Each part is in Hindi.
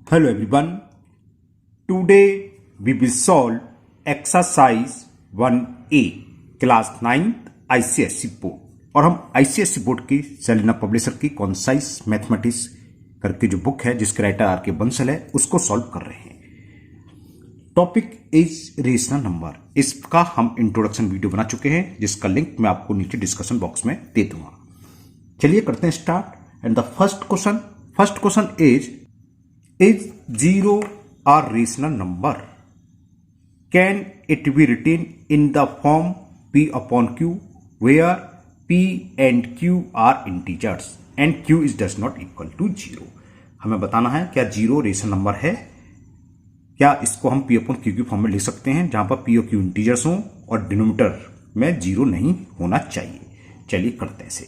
Hello everyone. Today we will solve exercise 1A class 9th ICSE board और हम ICSE बोर्ड की सेलिना पब्लिशर की कॉन्साइज मैथमेटिक्स करके जो बुक है जिसके राइटर आर के बंसल है उसको सॉल्व कर रहे हैं। Topic is rational number. इसका हम इंट्रोडक्शन वीडियो बना चुके हैं जिसका लिंक मैं आपको नीचे डिस्कशन बॉक्स में दे दूंगा। चलिए करते हैं start. And the first question is 0 a rational number? Can it be written in the form P upon Q where P and Q are integers and Q is does not equal to 0? हमें बताना है क्या 0 रेशनल नंबर है, क्या इसको हम P upon Q की फॉर्म में लिख सकते हैं जहां पर P और Q इंटीजर्स हों और डिनोमिनेटर में 0 नहीं होना चाहिए। चलिए करते हैं इसे।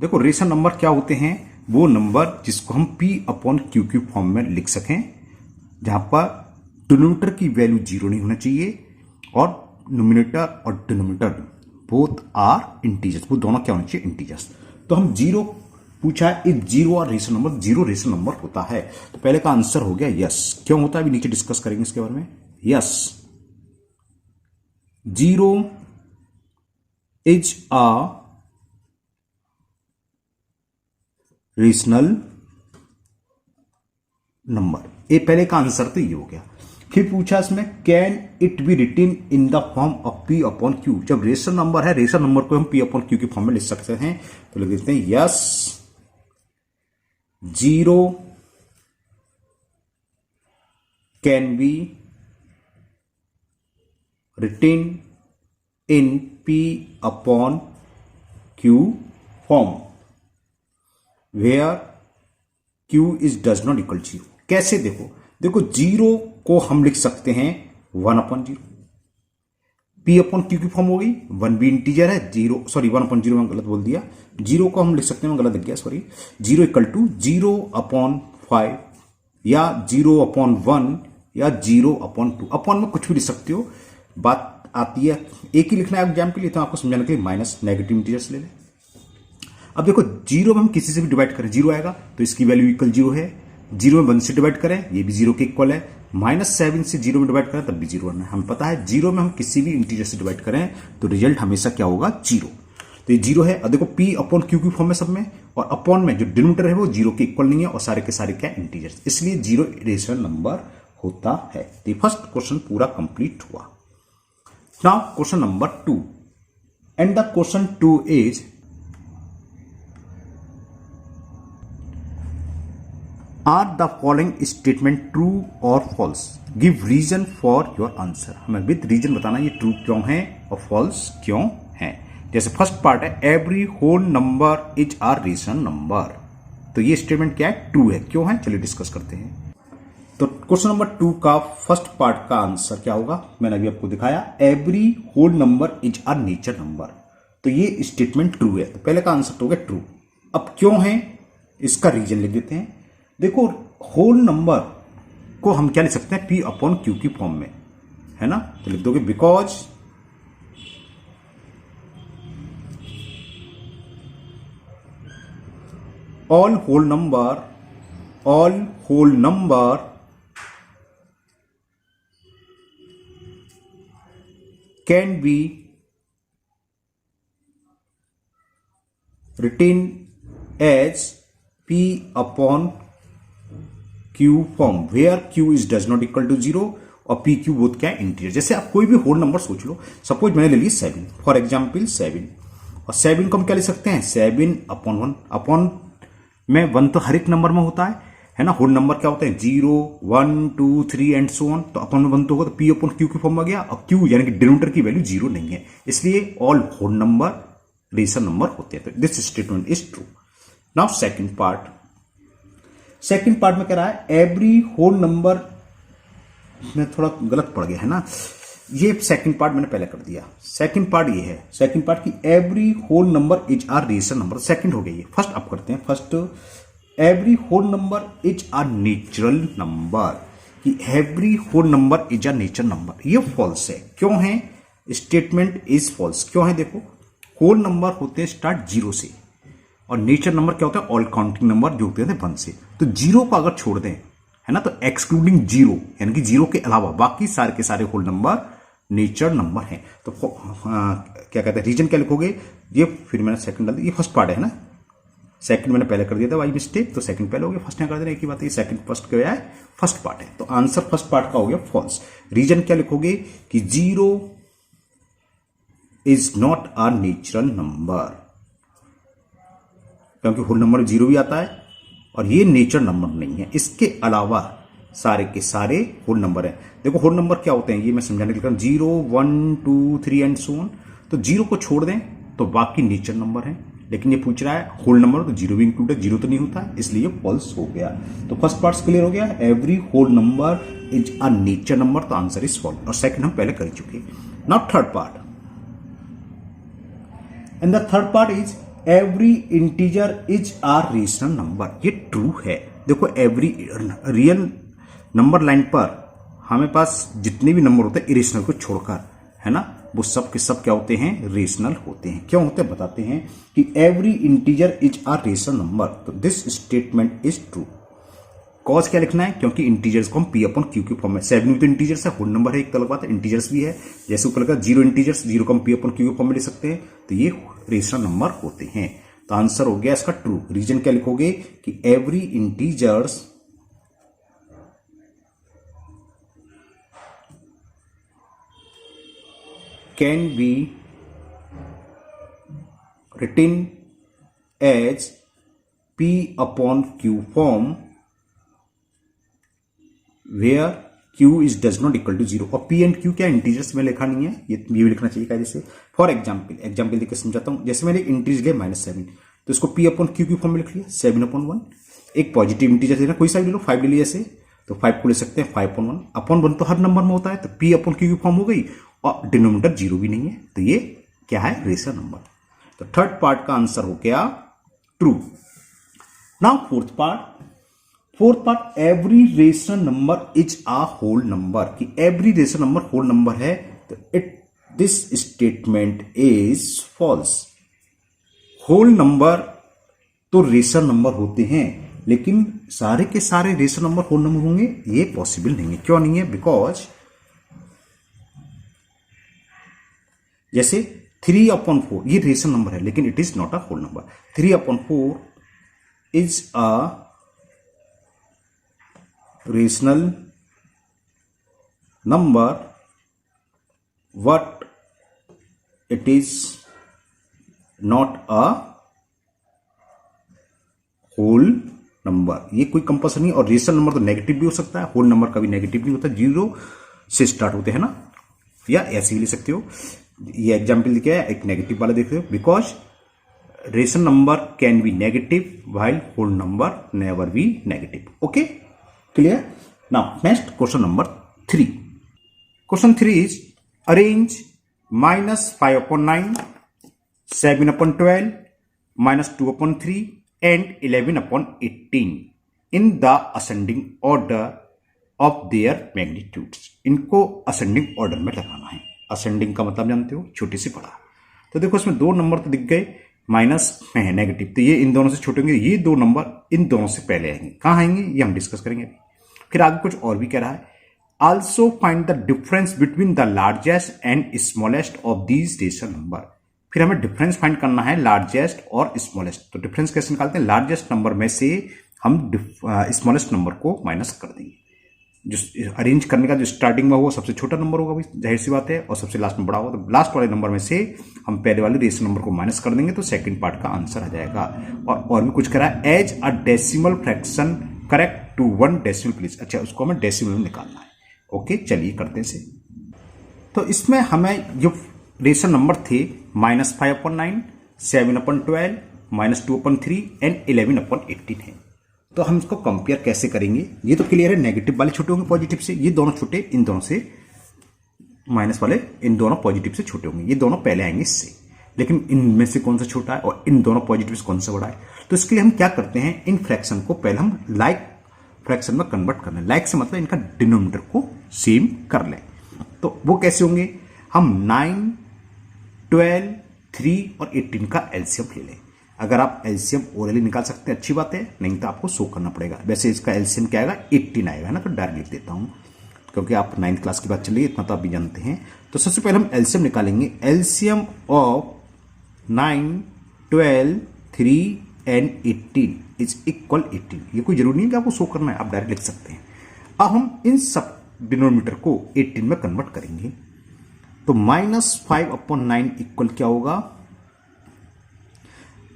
देखो रेशनल नंबर क्या होते हैं, वो नंबर जिसको हम P अपॉन Q की फॉर्म में लिख सकें जहां पर डिनोमिनेटर की वैल्यू 0 नहीं होना चाहिए और न्यूमरेटर और डिनोमिनेटर बोथ आर इंटीजर्स, वो दोनों क्या होने चाहिए, इंटीजर्स। तो हम 0 पूछा है, इज 0 और रेशनल नंबर, 0 रेशनल नंबर होता है। तो पहले का आंसर हो गया यस। क्यों होता है अभी नीचे डिस्कस करेंगे इसके बारे में। Yes, 0 is a rational number. ये पहले का आंसर तो ये हो गया। फिर पूछा इसमें can it be written in the form of P upon Q। जब रेशनल नंबर है, रेशनल नंबर को हम P अपॉन Q की फॉर्म में लिख सकते हैं। तो लिख देते हैं yes, 0 can be written in P upon Q form where Q is does not equal 0। कैसे, देखो 0 को हम लिख सकते हैं 1 अपॉन 0। P अपॉन Q की फॉर्म हो गई, 1 भी इंटीजर है, 1 अपॉन 0 में गलत बोल दिया, 0 को हम लिख सकते हैं, मैं गलत लिख गया सॉरी, 0 इक्वल टू 0 अपॉन 5 या 0 अपॉन 1 या 0 अपॉन 2। अपॉन में कुछ भी लिख सकते हो, बात आती है एक ही लिखना है एग्जाम के लिए, तो आपको समझाने के लिए माइनस नेगेटिव इंटीजर्स ले लें। अब देखो 0 में हम किसी से भी डिवाइड करें 0 आएगा, तो इसकी वैल्यू इक्वल 0 है। 0 में 1 से डिवाइड करें, ये भी 0 के इक्वल है। -7 से 0 में डिवाइड करें तब भी 0 है। हमें पता है 0 में हम किसी भी इंटीजर से डिवाइड करें तो रिजल्ट हमेशा क्या होगा, 0। तो ये 0 है। अब देखो P अपॉन Q की फॉर्म में सब में, और अपॉन में जो डिनोमिनेटर है वो 0 के इक्वल नहीं है और सारे के सारे क्या इंटीजर्स, इसलिए 0 रेशनल नंबर होता है। तो फर्स्ट क्वेश्चन पूरा कंप्लीट हुआ। Now question number 2 and the question 2 is are the following statement true or false, give reason for your answer. हमें विद रीजन बताना ये ट्रू क्यों है और फॉल्स क्यों है। जैसे फर्स्ट पार्ट है every whole number is a rational number, तो ये स्टेटमेंट क्या है, ट्रू है। क्यों है, चलिए डिस्कस करते हैं। तो क्वेश्चन नंबर 2 का फर्स्ट पार्ट का आंसर क्या होगा, मैंने अभी आपको दिखाया, every whole number is a nature number. तो ये स्टेटमेंट ट्रू है, तो पहले का आंसर तो हो गया ट्रू। अब क्यों है इसका रीजन लिख देते हैं। देखो होल नंबर को हम क्या लिख सकते हैं, P अपॉन Q की फॉर्म में, है ना। तो लिख दोगे because all whole number can be written as P upon Q form where Q is does not equal to 0 और P Q बोथ क्या है, इंटीजर। जैसे आप कोई भी होल नंबर सोच लो, सपोज मैंने ले ली 7, फॉर एग्जाम्पल 7, और 7 को हम क्या लिख सकते हैं, 7 अपॉन 1। अपॉन में 1 तो हर एक नंबर में होता है ना। होल नंबर क्या होता है, 0 1 2 3 एंड सो ऑन, तो अपॉन में 1 तो होगा, तो P अपॉन Q की फॉर्म आ गया। और Q यानी कि डिनोमिनेटर की वैल्यू 0 नहीं है, इसलिए all whole number rational number होते हैं। तो this statement is true. Now second part में कह रहा है एवरी होल नंबर, में थोड़ा गलत पड़ गया है ना, ये सेकंड पार्ट मैंने पहले कर दिया। सेकंड पार्ट ये है, सेकंड पार्ट की every whole number is are rational number, second हो गया ये। फर्स्ट अब करते हैं first, every whole number is are natural number, कि every whole number is are natural number, ये फॉल्स है। क्यों है, स्टेटमेंट इज फॉल्स। क्यों है, देखो होल नंबर होते हैं स्टार्ट 0 से, और नेचर नंबर क्या होता है, ऑल काउंटिंग नंबर जो होते हैं 1 से। तो 0 को अगर छोड़ दें, है ना। तो एक्सक्लूडिंग जीरो यानी कि जीरो के अलावा बाकी सारे के सारे होल नंबर नेचर नंबर हैं। तो क्या कहते हैं रीजन क्या लिखोगे, ये फिर मैंने सेकंड डाल दिया, ये फर्स्ट पार्ट है ना, सेकंड मैंने पहले कर दिया था बाई मिस्टेक, तो सेकंड पहले हो गया, फर्स्ट यहाँ कर देना, एक ही बात है, सेकंड फर्स्ट क्या है, फर्स्ट पार्ट है। तो आंसर फर्स्ट पार्ट का हो गया फॉल्स। रीजन क्या लिखोगे कि zero is not a natural number, क्योंकि होल नंबर जीरो भी आता है और ये नेचुरल नंबर नहीं है। इसके अलावा सारे के सारे होल नंबर हैं। देखो होल नंबर क्या होते हैं ये मैं समझाने के लिए, 0 1 2 3 एंड सो ऑन। तो जीरो को छोड़ दें तो बाकी नेचर नंबर हैं, लेकिन ये पूछ रहा है होल नंबर, तो जीरो भी इंक्लूड है, जीरो तो नहीं होता, इसलिए फॉल्स हो गया। तो फर्स्ट पार्ट क्लियर हो गया, every whole number is a nature number, तो आंसर इज फॉल्स। और सेकंड हम पहले कर चुके। Now third part, and the third part is every integer is a rational number. ये ट्रू है। देखो एवरी रियल नंबर लाइन पर हमें पास जितने भी नंबर होते हैं इरेशनल को छोड़कर, है ना, वो सब के सब क्या होते हैं, रेशनल होते हैं। क्यों होते हैं बताते हैं कि every integer is a rational number, तो this statement is true. Cause क्या लिखना है, क्योंकि इंटीजर्स को हम पी अपॉन क्यू के फॉर्म में, 7 भी तो इंटीजर्स है, होल नंबर है, एक तो अलग बात है, इंटीजर्स भी है। जैसे ऊपर लगा जीरो इंटीजर्स, जीरो को हम पी अपॉन क्यू के फॉर्म में ले सकते हैं, तो ये रेशनल नंबर होते हैं। तो आंसर हो गया इसका ट्रू। रीजन क्या लिखोगे कि every integers can be written as P upon Q form where Q is does not equal to 0। और P and Q क्या इंटीजर्स में लिखा नहीं है, ये भी लिखना चाहिए कायदे से। फॉर एग्जाम्पल देकर समझाता हूं। जैसे मैंने एक इंटीजर लिया -7, तो इसको P अपॉन Q फॉर्म में लिख लिया 7/1। एक पॉजिटिव इंटीजर लेना, कोई सा भी ले लो, 5 ले लिया ऐसे, तो 5 को ले सकते हैं 5/1। अपॉन 1 तो हर नंबर में होता है, तो P अपॉन Q फॉर्म हो गई, और डिनोमिनेटर जीरो भी नहीं है, तो ये क्या है, रेशनल नंबर। तो थर्ड पार्ट का आंसर हो गया true. Now fourth part every rational number is a whole number, कि every rational number whole number है, तो this statement is false. Whole number तो रेशनल नंबर होते हैं, लेकिन सारे के सारे रेशनल नंबर होल नंबर होंगे ये पॉसिबल नहीं है। क्यों नहीं है, बिकॉज जैसे 3/4 ये रेशनल नंबर है, लेकिन it is not a whole number. 3/4 is a rational number, but it is not a whole number. ये कोई कंपल्सरी नहीं। और रेशनल नंबर तो नेगेटिव भी हो सकता है, होल नंबर का भी नेगेटिव नहीं होता, जीरो से स्टार्ट होते हैं ना, या ऐसे भी ले सकते हो। ये एग्जाम्पल लिखा है, एक नेगेटिव वाला देख रहे हो, because rational number can be negative while whole number never be negative. Okay, clear. Now next question number 3। Question 3 is arrange -5/9, 7/12, -2/3 and 11/18 in the ascending order of their magnitudes. इनको असेंडिंग ऑर्डर में लगाना है। असेंडिंग का मतलब जानते हो, छोटे से बड़ा। तो देखो इसमें दो नंबर तो दिख गए, माइनस में है नेगेटिव, तो ये इन दोनों से छोटे होंगे, ये दो नंबर इन दोनों से पहले आएंगे। कहाँ आएंगे ये हम डिस्कस करेंगे अभी। फिर आगे कुछ और भी कह रहा है, also find the difference between the largest and smallest of these rational number. फिर हमें डिफरेंस फाइंड करना है लार्जेस्ट और स्मॉलेस्ट। तो डिफरेंस कैसे निकालते हैं, लार्जेस्ट नंबर में से हम स्मॉलेस्ट नंबर को माइनस कर देंगे। जो अरेंज करने का जो स्टार्टिंग में होगा सबसे छोटा नंबर होगा, भाई जाहिर सी बात है, और सबसे लास्ट में बड़ा होगा, तो लास्ट वाले नंबर में से हम पहले वाले रेशनल नंबर को माइनस कर देंगे, तो सेकंड पार्ट का आंसर आ जाएगा। और भी कुछ करा है, as a decimal fraction correct to 1 decimal please. अच्छा, उसको हमें डेसिमल में निकालना है। ओके, चलिए करते हैं से। तो इसमें हमें जो रेशनल नंबर थे -5/9, 7/12, -2/3 एंड 11/18 है। तो हम इसको कंपेयर कैसे करेंगे, ये तो क्लियर है, नेगेटिव वाले छोटे होंगे पॉजिटिव से, ये दोनों छोटे इन दोनों से, माइनस वाले इन दोनों पॉजिटिव से छोटे होंगे, ये दोनों पहले आएंगे इससे। लेकिन इनमें से कौन सा छोटा है और इन दोनों पॉजिटिव से कौन सा बड़ा है, तो इसके लिए हम क्या करते हैं, इन फ्रैक्शन को पहले हम लाइक फ्रैक्शन में कन्वर्ट कर लें। लाइक से मतलब इनका डिनोमिनेटर को सेम कर लें। तो वो कैसे होंगे, हम 9, 12, 3 और 18 का एलसीएम ले लें। अगर आप एलसीएम ओरली निकाल सकते हैं अच्छी बात है, नहीं तो आपको शो करना पड़ेगा। वैसे इसका एलसीएम क्या आएगा, 18 आएगा ना, तो डायरेक्ट लिख देता हूँ क्योंकि आप 9th क्लास की बात चल रही है, इतना तो आप भी जानते हैं। तो सबसे पहले हम एलसीएम निकालेंगे। LCM of 9, 12, 3 and 18 is equal 18। ये कोई जरूरी नहीं कि आपको शो करना है, आप डायरेक्ट लिख सकते हैं। अब हम इन सब डिनोमिनेटर को 18 में कन्वर्ट करेंगे। तो -5/9 इक्वल क्या होगा,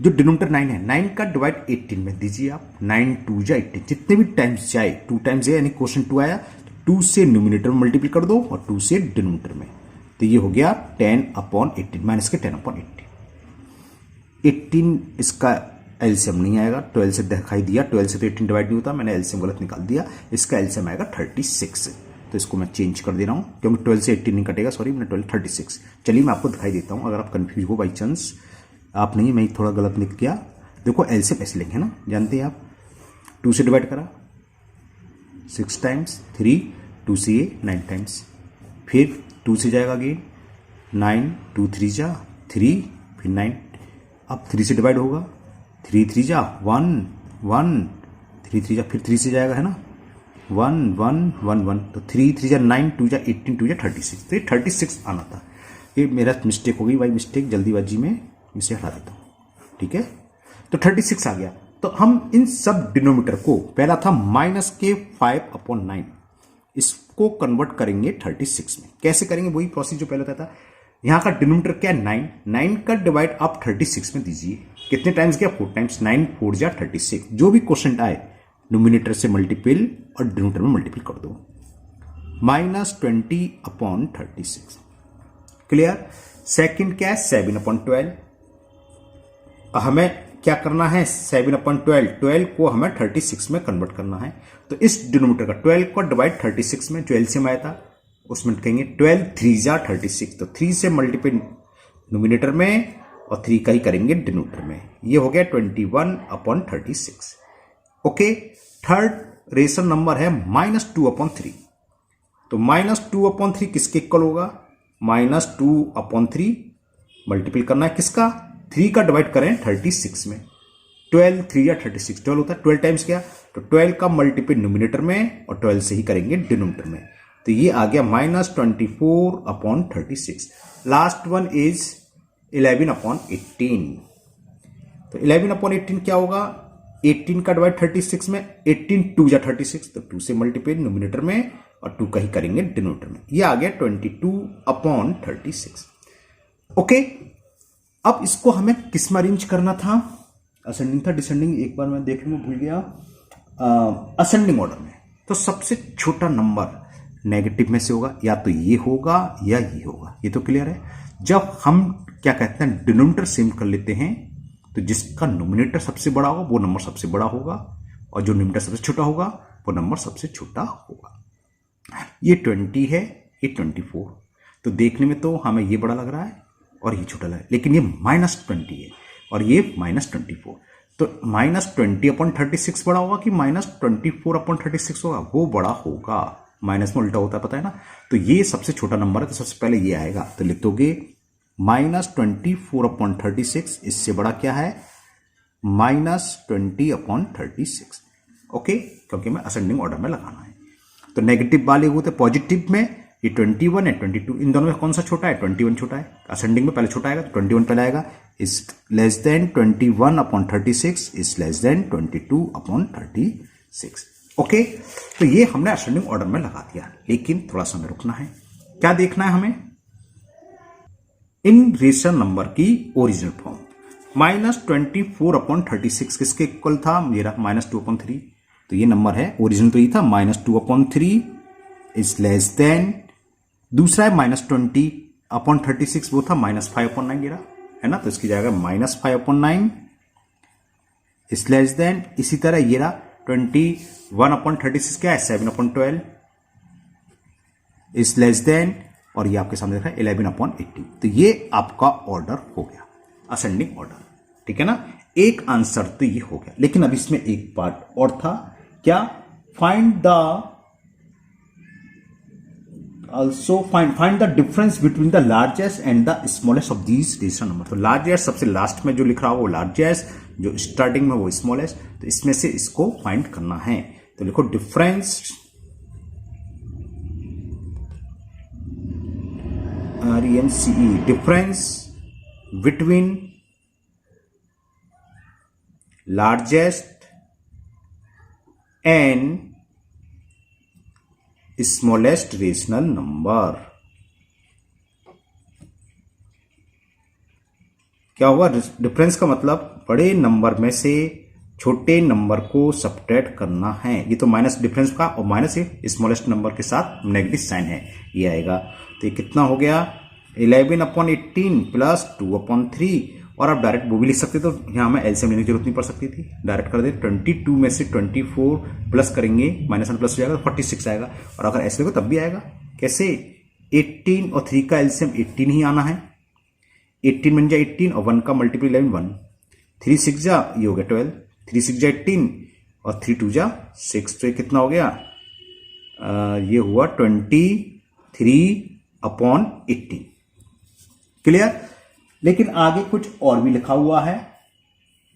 जो डिनोमिनेटर 9 है, 9 का डिवाइड 18 में दीजिए आप। 9 2 जा 18, जितने भी टाइम्स जाए 2 टाइम्स जाए, यानी क्वेश्चन 2 आया, 2 से न्यूमिनेटर में मल्टीप्लाई कर दो और 2 से डिनोमिनेटर में। तो ये हो गया 10/18 माइनस के 10/18। 18 इसका एलसीएम नहीं आएगा, 12 से दिखाई दिया, 12 से तो 18 डिवाइड नहीं होता, मैंने एलसीएम गलत निकाल दिया। इसका एलसीएम आएगा 36। तो इसको मैं चेंज कर दे रहा हूं क्योंकि 12 से 18 नहीं कटेगा, सॉरी, मैंने 12 36। चलिए मैं आपको दिखाई देता हूं, अगर आप कंफ्यूज हो बाई चांस, आप नहीं, मैं थोड़ा गलत लिख किया। देखो एलसीएम ऐसे लेंगे ना, जानते हैं आप, 2 से डिवाइड करा 6 टाइम्स, 3, 2 से ये 9 टाइम्स, फिर 2 से जाएगा अगेन 9, 2 3 जा 3, फिर 9। अब 3 से डिवाइड होगा, 3 3 जा 1 1, 3 3 जा, फिर 3 से जाएगा है ना, 1 1 1 1, तो 3 3 जा 9, 2 जा 18, 2 जा 36। तो ये 36 आना था। ये मेरा मिस्टेक हो गई भाई, मिस्टेक, जल्दीबाजी में इसे हटा देता हूँ, ठीक है। तो 36 आ गया। तो हम इन सब डिनोमिनेटर को, पहला था -5/9, इसको कन्वर्ट करेंगे 36 में। कैसे करेंगे, वही प्रोसेस जो पहले था। यहां का डिनोमिनेटर क्या है, 9, 9 का डिवाइड आप 36 में दीजिए। कितने टाइम्स गया, 4 टाइम्स, 9 4 जा 36। जो भी क्वेश्चन आए न्यूमिनेटर से मल्टीपल और डिनोमिनेटर में मल्टीपल कर दो। -20/36, क्लियर। सेकंड क्या है, 7/12। हमें क्या करना है, 7/12, 12 को हमें 36 में कन्वर्ट करना है। तो इस डिनोमिनेटर का 12 को डिवाइड 36 में, जो एलसीएम आया था उसमें कहेंगे 12 3 जा 36। तो 3 से मल्टीपल नोमिनेटर में और 3 का ही करेंगे डिनोमिनेटर में। ये हो गया 21/36। ओके। थर्ड रेशनल नंबर है -2/3। तो -2/3 किसके इक्वल होगा, -2/3 मल्टीपल करना है किसका, 3 का डिवाइड करें 36 में। 12 3 या 36, 12 होता है, 12 टाइम्स क्या, तो 12 का मल्टीपल नोमिनेटर में और 12 से ही करेंगे डिनोमिनेटर में। तो ये आ गया -24/36। Last one is 11/18। तो 11/18 क्या होगा, 18 का डिवाइड 36 में, 18 2 जा 36, तो 2 से मल्टीपल नोमिनेटर में और 2 का ही करेंगे डिनोमिनेटर में। ये आ गया 22/36। ओके। अब इसको हमें किस में अरेंज करना था, असेंडिंग था डिसेंडिंग, एक बार मैं देखने में भूल गया, असेंडिंग ऑर्डर में। तो सबसे छोटा नंबर नेगेटिव में से होगा, या तो ये होगा या ये होगा, ये तो क्लियर है। जब हम क्या कहते हैं डिनोमिनेटर सेम कर लेते हैं, तो जिसका नोमिनेटर सबसे बड़ा होगा वो नंबर सबसे बड़ा होगा, और जो नोमिनेटर सबसे छोटा होगा वो नंबर सबसे छोटा होगा। ये 20 है, ये 24। तो देखने में तो हमें ये बड़ा लग रहा है और ये छोटा लग रहा है, लेकिन ये -20 है और ये -24। तो -20/36 बड़ा होगा कि -24/36 होगा, वो बड़ा होगा। माइनस में उल्टा होता है, पता है ना। तो ये सबसे छोटा नंबर है, तो सबसे पहले ये आएगा। तो लिख दोगे -24/36, इससे बड़ा क्या है, -20/36। ओके, क्योंकि मैं असेंडिंग ऑर्डर में लगाना है। तो नेगेटिव वाले होते पॉजिटिव में, ये 21 है 22, इन दोनों में कौन सा छोटा है, 21 छोटा है। असेंडिंग में पहले छोटा आएगा तो 21 पहले आएगा। Is less than 21/36 is less than 22/36। Okay. तो ये हमने असेंडिंग ऑर्डर में लगा दिया, लेकिन थोड़ा समय रुकना है। क्या देखना है हमें, इन रेशनल नंबर की ओरिजिनल फॉर्म। -24/36 किसके इक्वल था, मेरा -2/3। तो ये नंबर है, ओरिजिनल तो ये था -2/3 इज लेस देन, दूसरा है -20/36, वो था -5/9 मेरा, है ना। तो इसकी जाएगा -5/9 इज लेस देन, इसी तरह ये रहा 21/36 क्या है, 7/12 इज लेस देन, और ये आपके सामने देखा 11/18। तो ये आपका ऑर्डर हो गया, असेंडिंग ऑर्डर, ठीक है ना। एक आंसर तो ये हो गया, लेकिन अब इसमें एक पार्ट और था, क्या, find the also find the difference between the largest and the smallest of these rational number. तो लार्जेस्ट सबसे लास्ट में जो लिख रहा है वो लार्जेस्ट, जो स्टार्टिंग में वो स्मॉलेस्ट, तो इसमें से इसको फाइंड करना है। तो लिखो difference RENCE, difference between largest and smallest rational number. क्या हुआ? डिफरेंस का मतलब बड़े नंबर में से छोटे नंबर को सब्ट्रैक्ट करना है। ये तो माइनस डिफरेंस का, और माइनस ये स्मॉलेस्ट नंबर के साथ नेगेटिव साइन है, ये आएगा। तो ये कितना हो गया? 11/18 प्लस 2/3। और आप डायरेक्ट वो भी लिख सकते, तो यहाँ हमें एलसीएम लेने की जरूरत नहीं पड़ सकती थी, डायरेक्ट कर दे। 22 में से 24 प्लस करेंगे, माइनस 1 प्लस हो जाएगा, 46 आएगा। और अगर ऐसे देखो तब भी आएगा। कैसे? 18 और 3 का एलसीएम 18 ही आना है। 18 बन जाए 18 और 1 का मल्टीपल 11 1, 3 6 जा, ये हो गया 12, 3 6 जा 18 और 3 2 जा 6। तो ये कितना हो गया? ये हुआ 23/18। क्लियर? लेकिन आगे कुछ और भी लिखा हुआ है।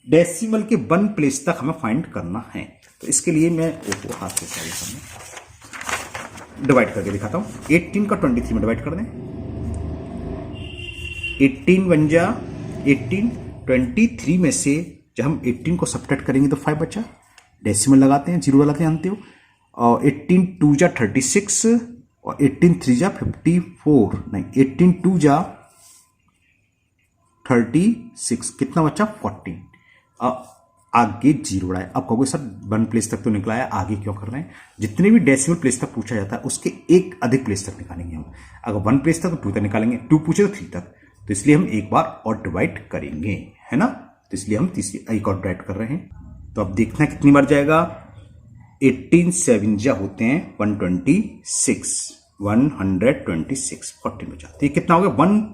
डेसिमल के 1 प्लेस तक हमें फाइंड करना है। तो इसके लिए मैं हाथ से डिवाइड करके दिखाता हूं। 18 का 23 में डिवाइड कर दें। 18 बन जा 18, 23 में से जब हम 18 को सब्ट्रैक्ट करेंगे तो 5 बचा। डेसिमल लगाते हैं, 0 लगाते हैं, जानते हो। और 18 2 जा 36 और 18 3 जा 54, नहीं 18 2 जा 36, कितना बचा? 14। अब आगे 0 रहा है। अब कहोगे सर 1 प्लेस तक तो निकला है, आगे क्यों कर रहे हैं? जितने भी डेसिमल प्लेस तक पूछा जाता है उसके एक अधिक प्लेस तक निकालेंगे हम। अगर 1 प्लेस तक तो 2 तक निकालेंगे, 2 पूछे तो 3 तक, तो इसलिए हम एक बार और डिवाइड करेंगे, है ना। तो इसलिए हम तीसरी एक और डिवाइड कर रहे हैं। तो अब देखना है कितनी बार जाएगा। 18 7 जा होते हैं 126, 126, 14 बचा। तो ये कितना हो गया? 1.